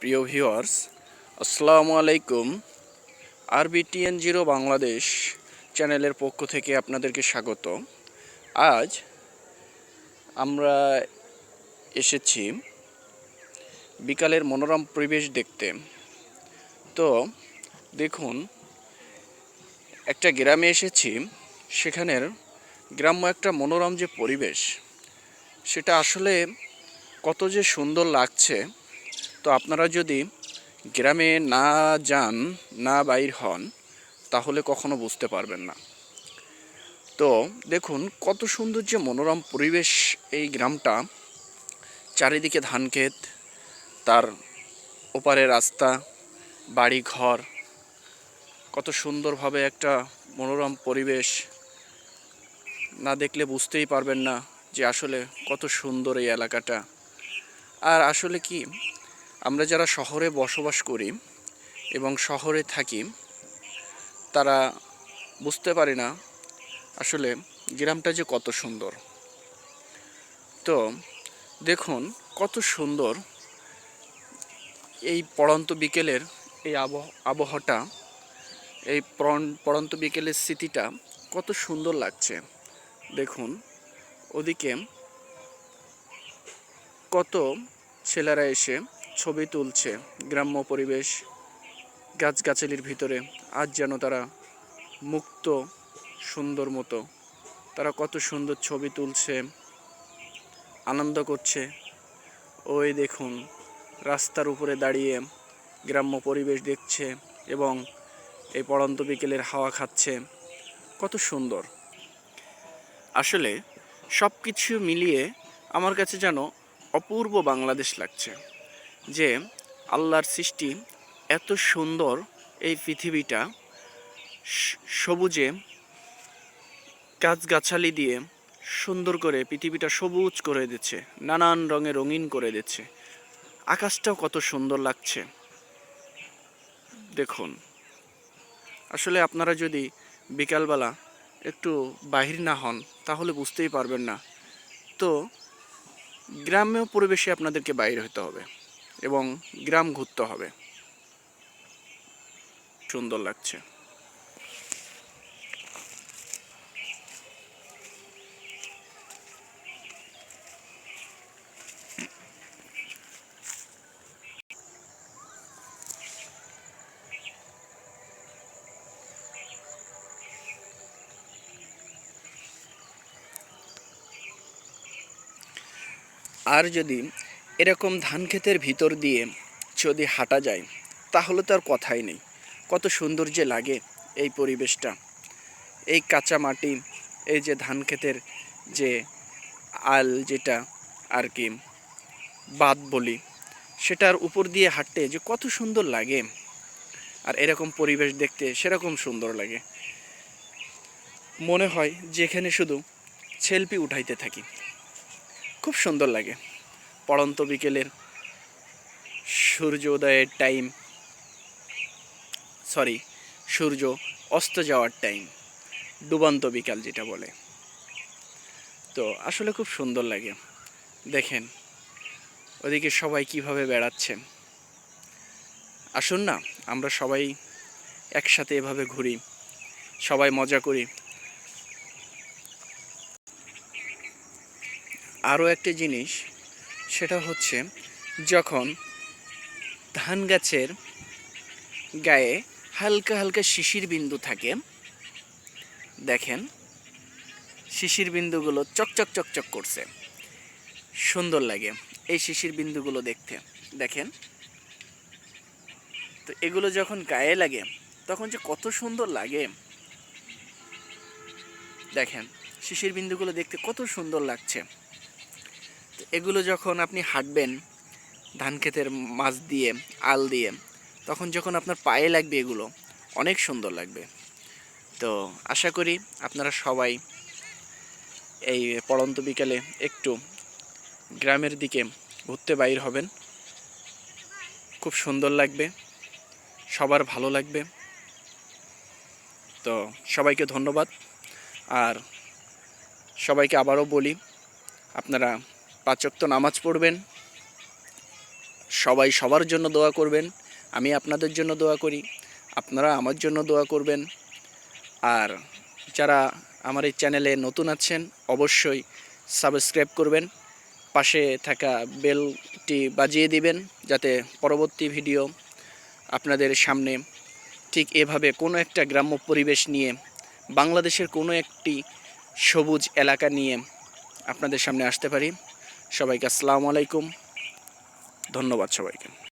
প্রিয় ভিউয়ার্স, আসসালামু আলাইকুম। RBTN0 বাংলাদেশ চ্যানেলের পক্ষ থেকে আপনাদেরকে স্বাগত। আজ আমরা এসেছি বিকালের মনোরম পরিবেশ দেখতে। তো দেখুন, একটা গ্রামে এসেছি, সেখানের গ্রাম্য একটা মনোরম যে পরিবেশ, সেটা আসলে কত যে সুন্দর লাগছে। তো আপনারা যদি গ্রামে না যান, না বাইর হন, তাহলে কখনো বুঝতে পারবেন না। তো দেখুন কত সুন্দর যে মনোরম পরিবেশ এই গ্রামটা। চারিদিকে ধান ক্ষেত, তার ওপারে রাস্তা, বাড়ি ঘর, কত সুন্দরভাবে একটা মনোরম পরিবেশ। না দেখলে বুঝতেই পারবেন না যে আসলে কত সুন্দর এই এলাকাটা। আর আসলে কি, আমরা যারা শহরে বসবাস করি এবং শহরে থাকি, তারা বুঝতে পারি না আসলে গ্রামটা যে কত সুন্দর। তো দেখুন কত সুন্দর এই পড়ন্ত বিকেলের এই আবহাওয়াটা, এই পড়ন্ত বিকেলের স্মৃতিটা কত সুন্দর লাগছে। দেখুন ওদিকে কত ছেলেরা এসে ছবি তুলছে গ্রাম্য পরিবেশ, গাছগাছালির ভিতরে। আজ যেন তারা মুক্ত, সুন্দর মতো তারা কত সুন্দর ছবি তুলছে, আনন্দ করছে। ওই দেখুন রাস্তার উপরে দাঁড়িয়ে গ্রাম্য পরিবেশ দেখছে এবং এই পড়ন্ত বিকেলের হাওয়া খাচ্ছে, কত সুন্দর। আসলে সব কিছু মিলিয়ে আমার কাছে যেন অপূর্ব বাংলাদেশ লাগছে, যে আল্লাহর সৃষ্টি এত সুন্দর। এই পৃথিবীটা সবুজে, গাছগাছালি দিয়ে সুন্দর করে পৃথিবীটা সবুজ করে দিচ্ছে, নানান রঙে রঙিন করে দিচ্ছে। আকাশটাও কত সুন্দর লাগছে দেখুন। আসলে আপনারা যদি বিকালবেলা একটু বাহির না হন, তাহলে বুঝতেই পারবেন না। তো গ্রাম্য পরিবেশে আপনাদেরকে বাইরে হতে হবে এবং গ্রাম ঘুরতে হবে। সুন্দর লাগছে। আর যদি এরকম ধান ক্ষেতের ভিতর দিয়ে যদি হাঁটা যায়, তাহলে তো আর কথাই নেই। কত সুন্দর যে লাগে এই পরিবেশটা। এই কাঁচা মাটি, এই যে ধান ক্ষেতের যে আল, যেটা আর কি বাদ বলি, সেটার উপর দিয়ে হাঁটতে যে কত সুন্দর লাগে। আর এরকম পরিবেশ দেখতে সেরকম সুন্দর লাগে। মনে হয় যে এখানে শুধু সেলফি উঠাইতে থাকি। খুব সুন্দর লাগে পড়ন্ত বিকেলের সূর্য উদয়ের টাইম, সূর্য অস্ত যাওয়ার টাইম, ডুবন্ত বিকাল যেটা বলে। তো আসলে খুব সুন্দর লাগে। দেখেন ওদিকে সবাই কিভাবে বেড়াচ্ছে। আসুন না, আমরা সবাই একসাথে এভাবে ঘুরি, সবাই মজা করি। আরও একটা জিনিস, সেটা হচ্ছে যখন ধান গাছের গায়ে হালকা হালকা শিশির বিন্দু থাকে, দেখেন শিশির বিন্দুগুলো চকচক চকচক করছে, সুন্দর লাগে এই শিশির বিন্দুগুলো দেখতে। দেখেন তো এগুলো যখন গায়ে লাগে তখন যে কত সুন্দর লাগে। দেখেন শিশির বিন্দুগুলো দেখতে কত সুন্দর লাগছে। তো এগুলো যখন আপনি হাঁটবেন ধান ক্ষেতের মাছ দিয়ে, আল দিয়ে, তখন যখন আপনার পায়ে লাগবে এগুলো অনেক সুন্দর লাগবে। তো আশা করি আপনারা সবাই এই পড়ন্ত বিকালে একটু গ্রামের দিকে ঘুরতে বাইর হবেন। খুব সুন্দর লাগবে, সবার ভালো লাগবে। তো সবাইকে ধন্যবাদ। আর সবাইকে আবারও বলি, আপনারা 5 ওয়াক্ত নামাজ পড়বেন, সবাই সবার জন্য দোয়া করবেন, আমি আপনাদের জন্য দোয়া করি, আপনারা আমার জন্য দোয়া করবেন। আর যারা আমার এই চ্যানেলে নতুন আছেন অবশ্যই সাবস্ক্রাইব করবেন, পাশে থাকা বেলটি বাজিয়ে দিবেন যাতে পরবর্তী ভিডিও আপনাদের সামনে ঠিক এভাবে কোনো একটা গ্রাম্য পরিবেশ নিয়ে, বাংলাদেশের কোনো একটি সবুজ এলাকা নিয়ে আপনাদের সামনে আসতে পারি। সবাইকে আসসালামু আলাইকুম, ধন্যবাদ সবাইকে।